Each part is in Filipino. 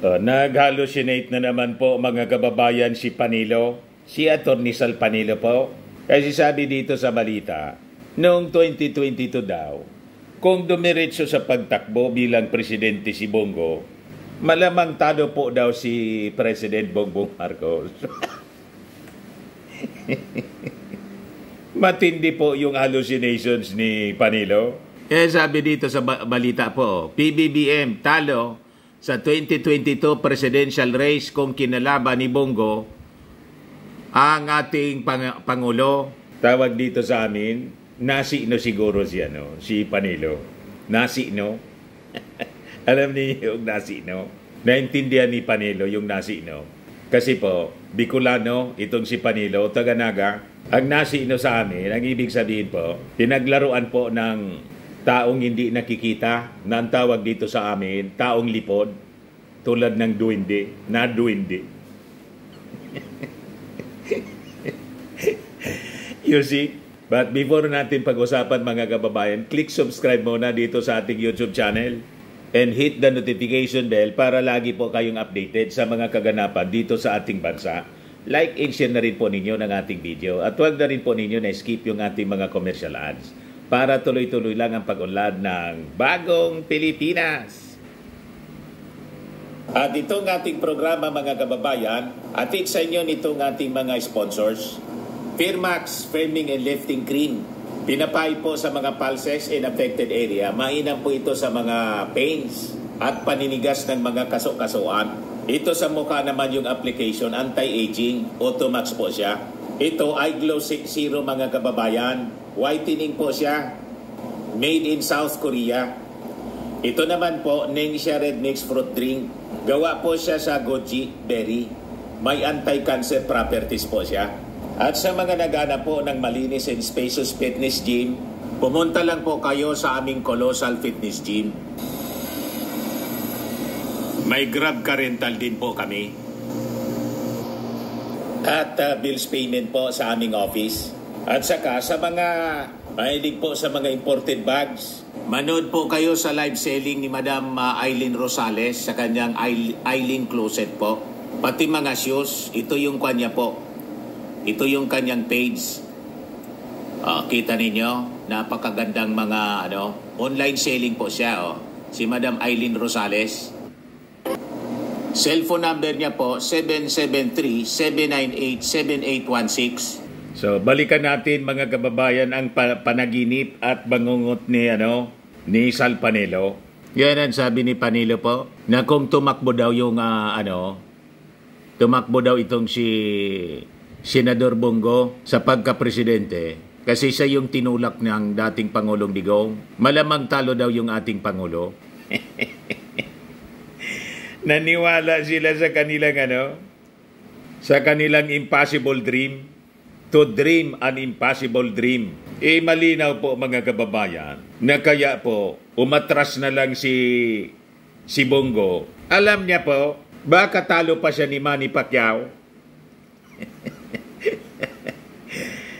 Nag-hallucinate na naman po mga kababayan si Panilo, si Atty. Sal Panilo po. Kasi sabi dito sa balita, noong 2022 daw, kung dumiretso sa pagtakbo bilang presidente si Bongo, malamang talo po daw si President Bongbong Marcos. Matindi po yung hallucinations ni Panilo. Sabi dito sa balita po, PBBM talo sa 2022 presidential race kung kinalaban ni Bongo ang ating Pangulo. Tawag dito sa amin, nasi-no siguro si Panilo. Nasi-no? Alam niyo yung nasi-no? Naintindihan ni Panilo yung nasi-no. Kasi po, Bicolano, itong si Panilo, taga-Naga, ang nasi-no sa amin, ang ibig sabihin po, pinaglaruan po ng taong hindi nakikita, na ang tawag dito sa amin, taong lipod, tulad ng duwende, na duwende. You see? But before natin pag-usapan mga kababayan, click subscribe muna dito sa ating YouTube channel and hit the notification bell para lagi po kayong updated sa mga kaganapan dito sa ating bansa. Like and share na rin po ninyo ng ating video at huwag na rin po ninyo na skip yung ating mga commercial ads para tuloy-tuloy lang ang pag-unlad ng Bagong Pilipinas. At itong ating programa mga kababayan, atid sa inyo nitong ating mga sponsors. Firmax Firming and Lifting Cream. Pinapay po sa mga pulses in affected area. Mainam po ito sa mga pains at paninigas ng mga kaso-kasuan. Ito sa mukha naman yung application, anti-aging, Automax po siya. Ito ay Glow Zero mga kababayan. Whitening po siya. Made in South Korea. Ito naman po, Ningxia Red Mix Fruit Drink. Gawa po siya sa goji berry. May anti-cancer properties po siya. At sa mga nagana po ng malinis and spacious fitness gym, pumunta lang po kayo sa aming Colossal Fitness Gym. May Grab car rental din po kami. At bills payment po sa aming office. At saka sa mga mahilig po sa mga imported bags, manood po kayo sa live selling ni Madam Aileen Rosales sa kanyang Aileen Closet po. Pati mga shoes, ito yung kanya po. Ito yung kanyang page. Kita ninyo, napakagandang mga online selling po siya. Si Madam Aileen Rosales. Cellphone number niya po, 773-798-7816. So, balikan natin mga kababayan ang panaginip at bangungot ni Sal Panilo. Yan ang sabi ni Panilo po, na kung tumakbo daw yung tumakbo daw itong si Senador Bongo sa pagka-presidente kasi siya yung tinulak ng dating Pangulong Digong. Malamang talo daw yung ating Pangulo. Naniwala sila sa kanilang sa kanilang impossible dream. To dream an impossible dream. Malinaw po mga kababayan na kaya po umatras na lang si Bongo. Alam niya po, baka talo pa siya ni Manny Pacquiao.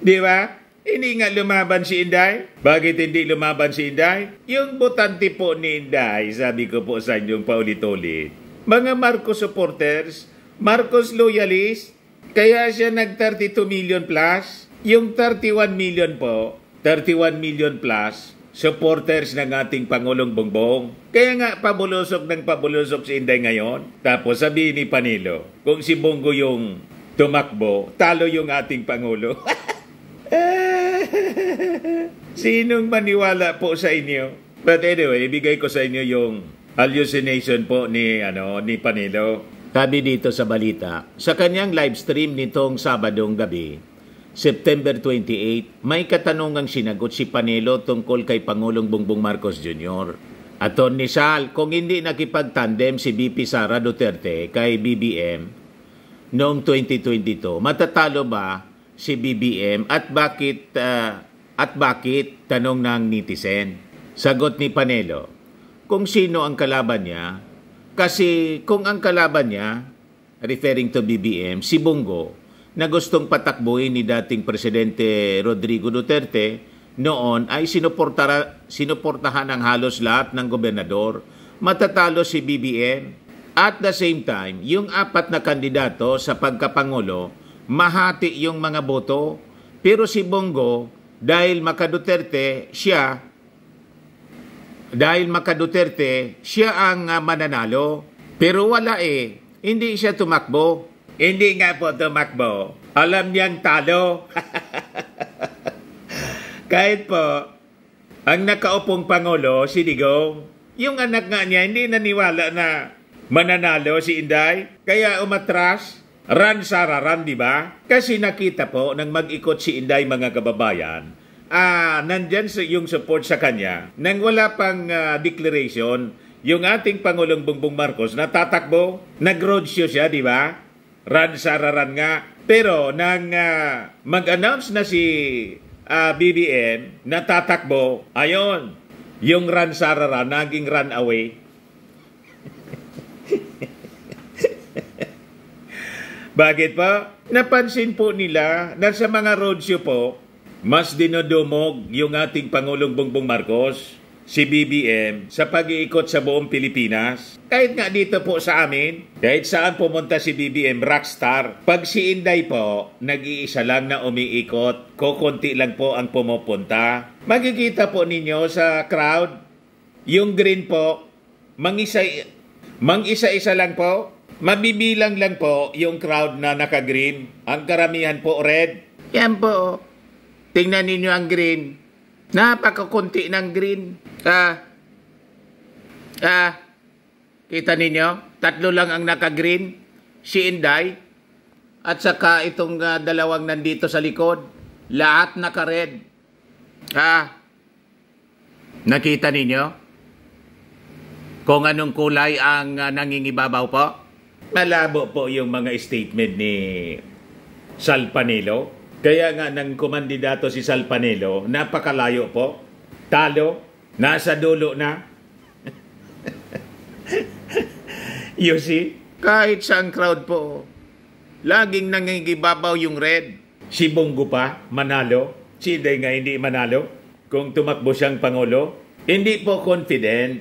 Di ba? Hindi nga lumaban si Inday. Bakit hindi lumaban si Inday? Yung botante po ni Inday, sabi ko po sa inyong paulit-ulit, mga Marcos supporters, Marcos loyalists, kaya siya nag-32 million plus. Yung 31 million po, 31 million plus, supporters ng ating Pangulong Bongbong. Kaya nga pabulusok si Inday ngayon. Tapos sabihin ni Panilo, kung si Bongo yung tumakbo, talo yung ating Pangulo. Sinong maniwala po sa inyo? But anyway, ibigay ko sa inyo yung hallucination po ni Panilo. Sabi dito sa balita, sa kanyang live stream nitong Sabadong gabi, September 28, may katanungang sinagot si Panilo tungkol kay Pangulong Bongbong Marcos Jr. Atty. Sal, kung hindi nakipagtandem si VP Sara Duterte kay BBM noong 2022, matatalo ba si BBM at bakit tanong ng netizen? Sagot ni Panelo, kung sino ang kalaban niya, kasi kung ang kalaban niya, referring to BBM, si Bongo, na gustong patakbuhin ni dating Presidente Rodrigo Duterte, noon ay sinuportahan ng halos lahat ng gobernador. Matatalo si BBM. At the same time, yung apat na kandidato sa pagkapangulo, mahati yung mga boto. Pero si Bongo, dahil maka-Duterte, siya ang mananalo. Pero wala hindi siya tumakbo. Hindi nga po tumakbo. Alam niyang talo. Kahit po, ang nakaupong Pangulo, si Digong, yung anak nga niya, hindi naniwala na mananalo si Inday. Kaya umatras, run, di ba? Kasi nakita po, nang mag-ikot si Inday, mga kababayan, nandyan yung support sa kanya. Nang wala pang declaration, yung ating Pangulong Bongbong Marcos natatakbo, nag-roadshow siya, di ba? Run nga. Pero nang mag-announce na si BBM, natatakbo, ayon, yung run naging run away. Bakit pa? Napansin po nila na sa mga roadshow po, mas dinodumog yung ating Pangulong Bongbong Marcos, si BBM, sa pag-iikot sa buong Pilipinas. Kahit nga dito po sa amin, kahit saan pumunta si BBM, rockstar. Pag si Inday po, nag-iisa lang na umiikot, kukunti lang po ang pumupunta. Makikita po ninyo sa crowd, yung green po, mang-isa-isa lang po, mabibilang lang po yung crowd na naka-green. Ang karamihan po red. Yan po. Tingnan ninyo ang green. Napakakunti ng green. Kita ninyo? 3 lang ang naka-green. Si Inday. At saka itong dalawang nandito sa likod. Lahat naka-red. Nakita ninyo? Kung anong kulay ang nangingibabaw po? Malabo po yung mga statement ni Sal Panelo. Kaya nga nang kumandidato si Sal Panelo, napakalayo po. Talo, nasa dulo na. You see? Kahit sa crowd po, laging nangingibabaw yung red. Si Bongo pa, manalo. Si Inday nga hindi manalo. Kung tumakbo siyang Pangulo, hindi po confident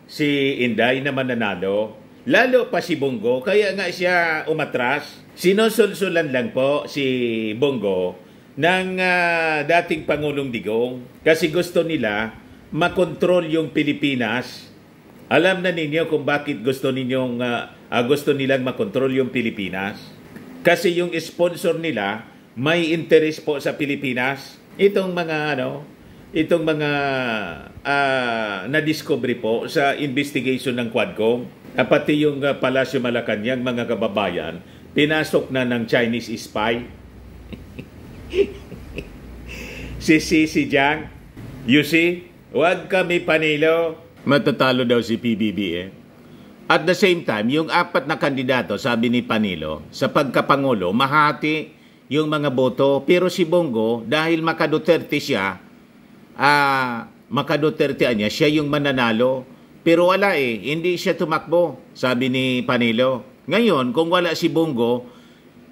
si Inday na mananalo. Lalo pa si Bongo, kaya nga siya umatras. Sinusulsulan lang po si Bongo ng dating Pangulong Digong kasi gusto nila makontrol yung Pilipinas. Alam na ninyo kung bakit gusto nilang makontrol yung Pilipinas. Kasi yung sponsor nila may interest po sa Pilipinas. Itong mga na-discover po sa investigation ng Quadcom. Pati yung Palasyo Malacanang, mga kababayan, pinasok na ng Chinese spy. si Jiang, you see, wag kami Panelo. Matatalo daw si PBBM. At the same time, yung apat na kandidato, sabi ni Panelo, sa pagkapangulo, mahati yung mga boto. Pero si Bongo, dahil maka-Duterte siya, siya yung mananalo. Pero wala hindi siya tumakbo, sabi ni Panelo. Ngayon, kung wala si Bongo,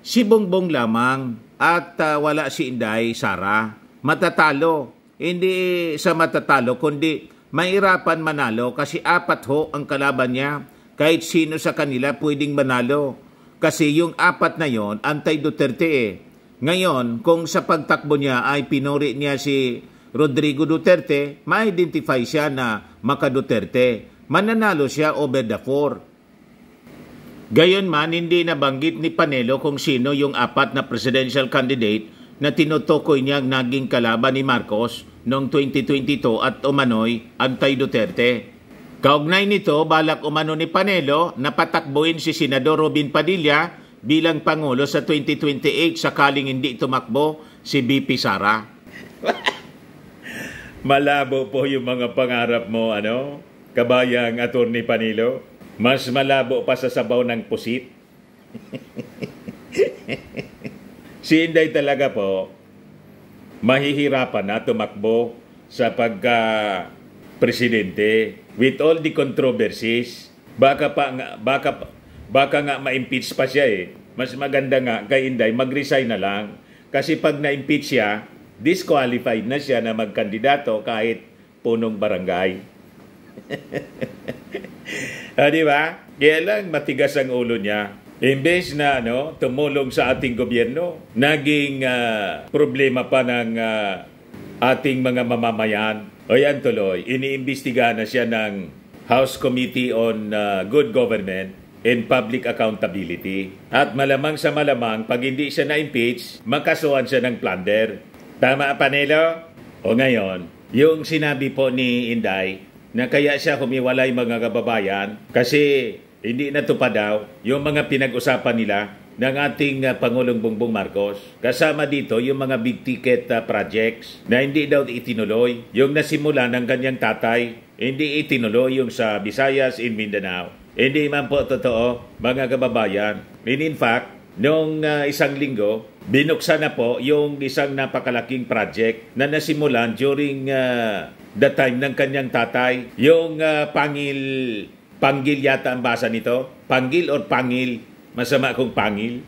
si Bongbong lamang at wala si Inday Sara, matatalo. Hindi sa matatalo, kundi mahirapan manalo kasi 4 ang kalaban niya. Kahit sino sa kanila pwedeng manalo. Kasi yung 4 na yon, anti-Duterte Ngayon, kung sa pagtakbo niya ay pinuri niya si Rodrigo Duterte, ma-identify siya na maka-Duterte. Mananalo siya over the 4. Gayon man, hindi nabanggit ni Panelo kung sino yung 4 na presidential candidate na tinutukoy niyang naging kalaban ni Marcos noong 2022 at umano'y anti-Duterte. Kaugnay nito, balak umano ni Panelo na patakbuhin si Senador Robin Padilla bilang Pangulo sa 2028 sakaling hindi tumakbo si BP Sara. Malabo po yung mga pangarap mo, kabayang Attorney Panelo. Mas malabo pa sa sabaw ng pusit. Si Inday talaga po, mahihirapan na tumakbo sa pagka-presidente. With all the controversies, baka nga ma-impeach pa siya Mas maganda nga kay Inday, mag-resign na lang. Kasi pag na-impeach siya, disqualified na siya na magkandidato kahit punong barangay. Di ba? Kaya lang matigas ang ulo niya. Imbes na tumulong sa ating gobyerno, naging problema pa ng ating mga mamamayan. O yan tuloy, iniimbestigahan na siya ng House Committee on Good Government and Public Accountability. At malamang sa malamang, pag hindi siya na-impeach, makasuhan siya ng plunder. Tama, Panelo? O ngayon, yung sinabi po ni Inday na kaya siya humiwalay mga kababayan kasi hindi natupad daw yung mga pinag-usapan nila ng ating Pangulong Bongbong Marcos. Kasama dito yung mga big ticket projects na hindi daw itinuloy. Yung nasimula ng kanyang tatay, hindi itinuloy yung sa Visayas in Mindanao. Hindi man po totoo, mga kababayan. And in fact, noong isang linggo, binuksan na po yung isang napakalaking project na nasimulan during the time ng kanyang tatay. Yung Panggil yata ang basa nito. Panggil or Pangil? Masama kung Pangil.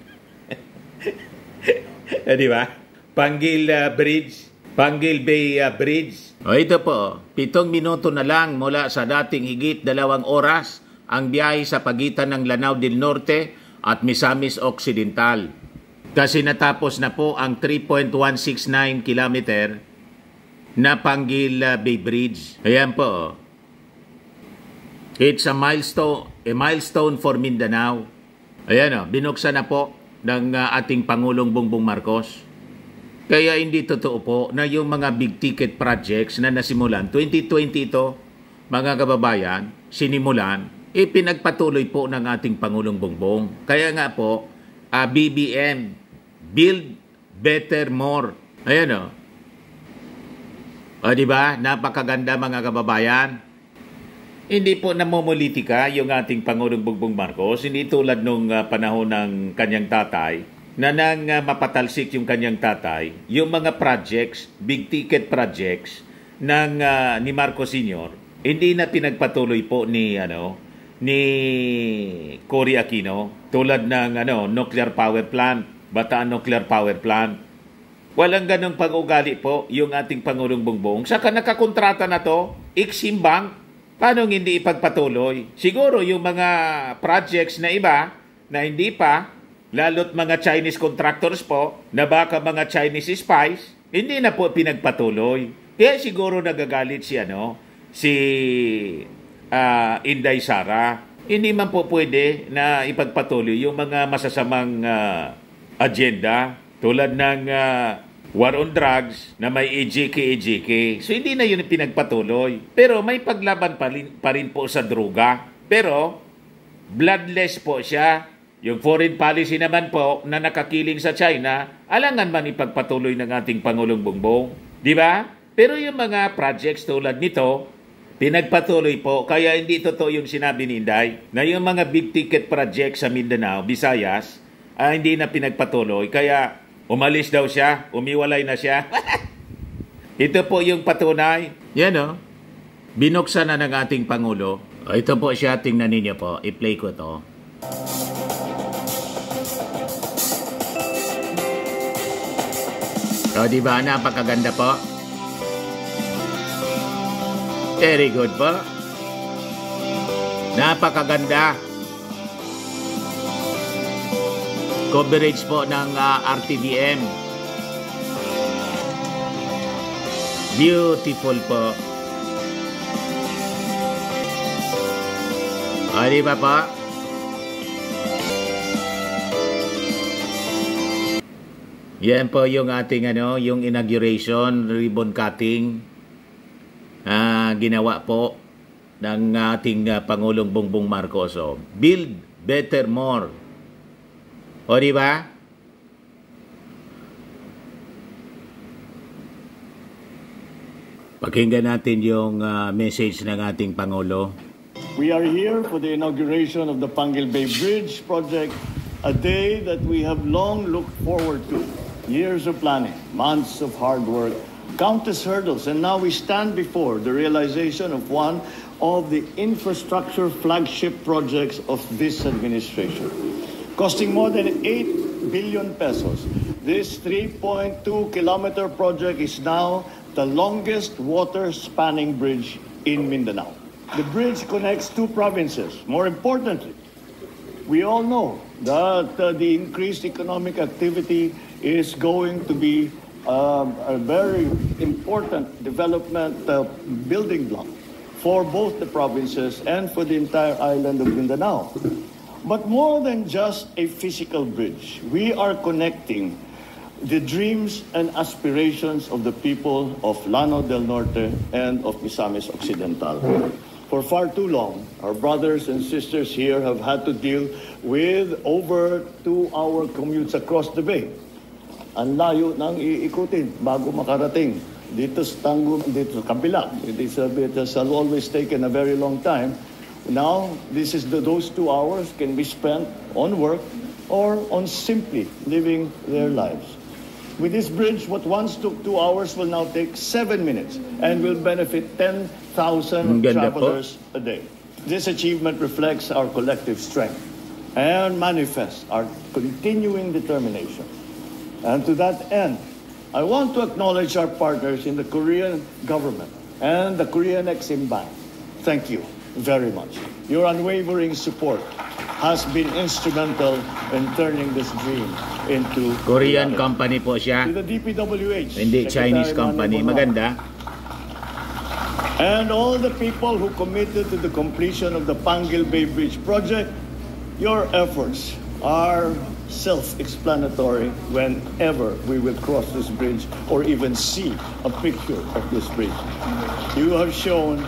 Di ba? Panggil Bridge. Panggil Bay Bridge. O ito po, 7 minuto na lang mula sa dating higit 2 oras ang biyahe sa pagitan ng Lanao del Norte at Misamis Occidental. Kasi natapos na po ang 3.169 kilometer na Panggil Bay Bridge. Ayan po. It's a milestone for Mindanao. Ayan binuksan na po ng ating Pangulong Bongbong Marcos. Kaya hindi totoo po na yung mga big ticket projects na nasimulan, 2020 ito, mga kababayan, sinimulan, pinagpatuloy po ng ating Pangulong Bongbong. Kaya nga po, BBM, Build Better More. Ayan o diba? Napakaganda mga kababayan. Hindi po namomolitika yung ating Pangulong Bongbong Marcos, hindi tulad nung panahon ng kanyang tatay, na nang mapatalsik yung kanyang tatay, yung mga projects, big ticket projects ni Marcos Sr., hindi na pinagpatuloy po ni Cory Aquino, tulad ng nuclear power plant, Bataan Nuclear Power Plant. Walang ganong pag-ugali po yung ating Pangulong Bongbong. Saka nakakontrata na to, Exim Bank. Paano hindi ipagpatuloy? Siguro yung mga projects na iba na hindi pa, lalo't mga Chinese contractors po, na baka mga Chinese spies, hindi na po pinagpatuloy. Kaya siguro nagagalit si Inday Sara. Hindi man po pwede na ipagpatuloy yung mga masasamang agenda tulad ng war on drugs na may EJK. So hindi na yun pinagpatuloy. Pero may paglaban pa rin po sa droga. Pero bloodless po siya. Yung foreign policy naman po na nakakiling sa China, alangan man ipagpatuloy ng ating Pangulong Bongbong. Di ba? Pero yung mga projects tulad nito, pinagpatuloy po. Kaya hindi totoo yung sinabi ni Inday na yung mga big ticket projects sa Mindanao, Visayas, hindi na pinagpatuloy. Kaya umalis daw siya, umiwalay na siya. Ito po yung patunay. Yan binuksan na ng ating Pangulo. Ito po siya, tingnan ninyo po. I-play ko to. Diba? Napakaganda po. Very good po. Napakaganda. Coverage po ng RTVM. Beautiful po. Di ba po? Yan po yung ating yung inauguration, ribbon cutting. Ginawa po ng ating Pangulong Bongbong Marcos. Build Better More. O diba? Pakinggan natin yung message ng ating Pangulo. We are here for the inauguration of the Panggil Bay Bridge project, a day that we have long looked forward to. Years of planning, months of hard work, countless hurdles, and now we stand before the realization of one of the infrastructure flagship projects of this administration. Costing more than 8 billion pesos, this 3.2-kilometer project is now the longest water-spanning bridge in Mindanao. The bridge connects two provinces. More importantly, we all know that the increased economic activity is going to be a very important development building block for both the provinces and for the entire island of Mindanao. But more than just a physical bridge, we are connecting the dreams and aspirations of the people of Llano del Norte and of Misamis Occidental. For far too long, our brothers and sisters here have had to deal with over 2-hour commutes across the bay. Ang layo nang iikutin bago makarating dito sa dito sa kabila. It has always taken a very long time. Now, those 2 hours can be spent on work or on simply living their lives. With this bridge, what once took 2 hours will now take 7 minutes and will benefit 10,000 travelers a day. This achievement reflects our collective strength and manifests our continuing determination. And to that end, I want to acknowledge our partners in the Korean government and the Korean Exim Bank. Thank you very much. Your unwavering support has been instrumental in turning this dream into Korean company po siya. To the DPWH, hindi Chinese company. Maganda. And all the people who committed to the completion of the Panguil Bay Bridge project, your efforts are self-explanatory whenever we will cross this bridge or even see a picture of this bridge. You have shown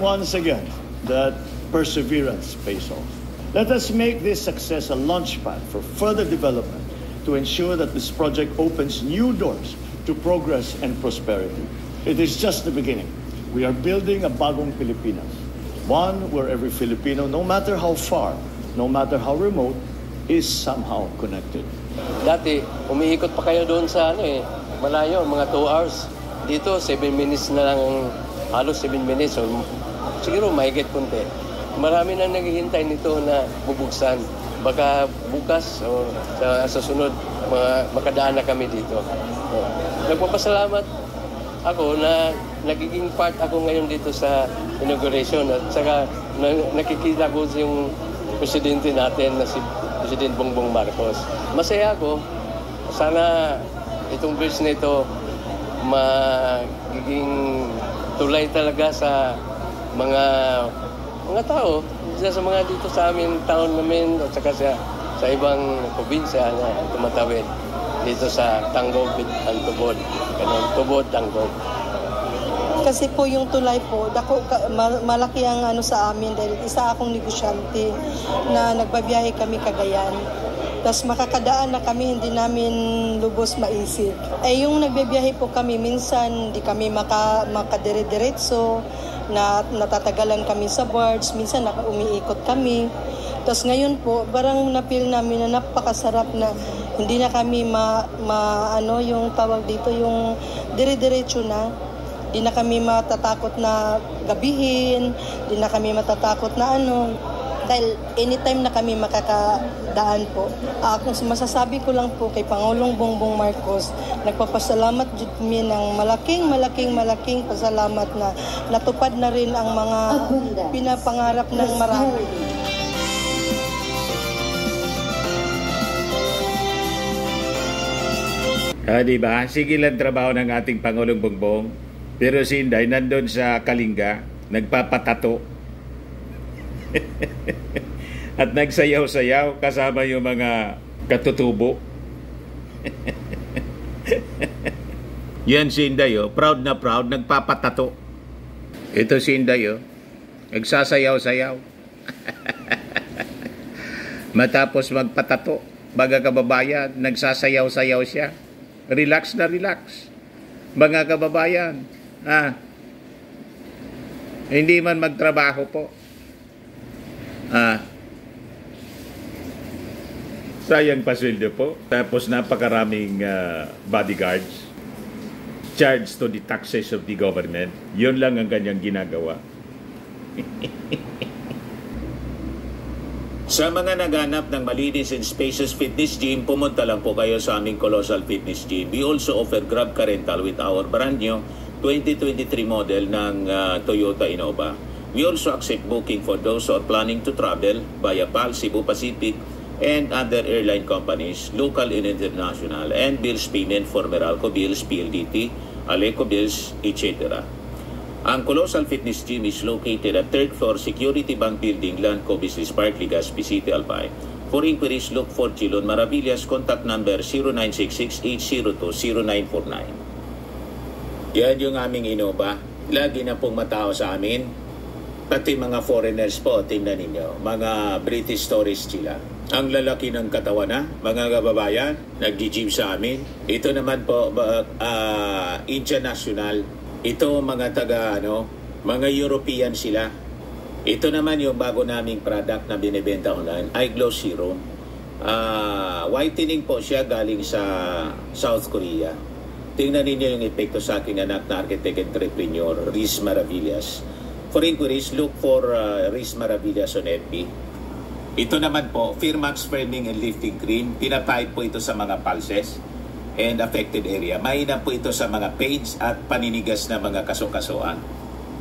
once again that perseverance pays off. Let us make this success a launchpad for further development to ensure that this project opens new doors to progress and prosperity. It is just the beginning. We are building a bagong Pilipinas, one where every Filipino, no matter how far, no matter how remote, is somehow connected. Dati, umiikot pa kayo doon sa malayo, mga 2 hours. Dito, 7 minutes na lang, halos 7 minutes, o siguro mahigit kunti. Marami na naghihintay nito na bubuksan. Baka bukas o sa sunod, makadaan na kami dito. Nagpapasalamat ako na nagiging part ako ngayon dito sa inauguration at saka nakikita ko yung presidente natin na si President Bongbong Marcos. Masaya ako. Sana itong bridge na ito magiging tulay talaga sa mga tao, sa mga dito sa amin, taon namin at saka sa ibang probinsya na tumatawid dito sa Tanggob ang Tubod. Ganun, Tubod, Tanggob. Kasi po yung tulay po, malaki ang sa amin dahil isa akong negosyante na nagbabiyahe kami Cagayan. Tapos makakadaan na kami, hindi namin lubos maisip. Yung nagbabiyahe po kami, minsan hindi kami makadire-diretso, na natatagalan kami sa barge, minsan umiikot kami. Tapos ngayon po, parang na-feel namin na napakasarap na hindi na kami yung tawag dito, yung dire-diretso na. Di na kami matatakot na gabihin, di na kami matatakot na dahil anytime na kami makakadaan po. Kung masasabi ko lang po kay Pangulong Bongbong Marcos, nagpapasalamat jud kami ng malaking pasalamat na natupad na rin ang mga pinapangarap ng marami. Diba? Sige lang trabaho ng ating Pangulong Bongbong. Pero si Inday nandun sa Kalinga, nagpapatato. At nagsayaw-sayaw kasama yung mga katutubo. Yan si Inday, proud na proud, nagpapatato. Ito si Inday, nagsasayaw-sayaw. Matapos magpatato, mga kababayan, nagsasayaw-sayaw siya. Relax na relax. Mga kababayan, hindi man magtrabaho po. Sayang pasweldo po. Tapos napakaraming bodyguards charged to the taxes of the government. Yun lang ang kanyang ginagawa. Sa mga naghanap ng malinis and spacious fitness gym, pumunta lang po kayo sa aming Colossal Fitness Gym. We also offer Grab Car Rental with our brand new 2023 model ng Toyota Innova. We also accept booking for those who are planning to travel via PAL, Cebu Pacific, and other airline companies, local and international, and bills payment for Meralco Bills, PLDT, Aleco Bills, etc. Ang Colossal Fitness Gym is located at 3rd floor Security Bank Building, Lanco Business Park, Legazpi City, Albay. For inquiries, look for Chilon Maravillas. Contact number 0966-802-0949. Yan yung aming Innova. Lagi na pong matao sa amin. Pati mga foreigners po, tingnan ninyo. Mga British tourists sila. Ang lalaki ng katawan na, mga kababayan, nag-gym sa amin. Ito naman po, international. Ito mga mga European sila. Ito naman yung bago naming product na binibenta online, iGlow Serum. Whitening po siya galing sa South Korea. Tingnan ninyo yung epekto sa aking anak na architect entrepreneur, Riz Maravillas. For inquiries, look for Riz Maravillas on FB. Ito naman po, Firmax Firming and Lifting Cream. Pinapahid po ito sa mga pulses and affected area. Mainam po ito sa mga pains at paninigas na mga kasukasuan.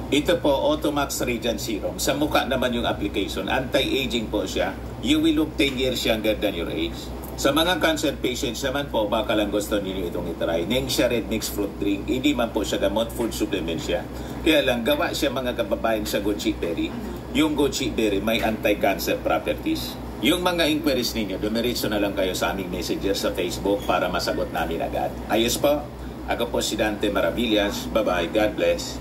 Ito po, Automax Radiant Serum. Sa mukha naman yung application. Anti-aging po siya. You will look 10 years younger than your age. Sa mga cancer patients naman po, baka lang gusto ninyo itong itry. Nengxia Red Mix Fruit Drink. Hindi man po siya gamot, food supplement siya. Kaya lang, gawa siya mga kababayan sa goji berry. Yung goji berry may anti-cancer properties. Yung mga inquiries ninyo, dumiritso na lang kayo sa aming messenger sa Facebook para masagot namin agad. Ayos po. Ako po si Dante Maravillas. Bye-bye. God bless.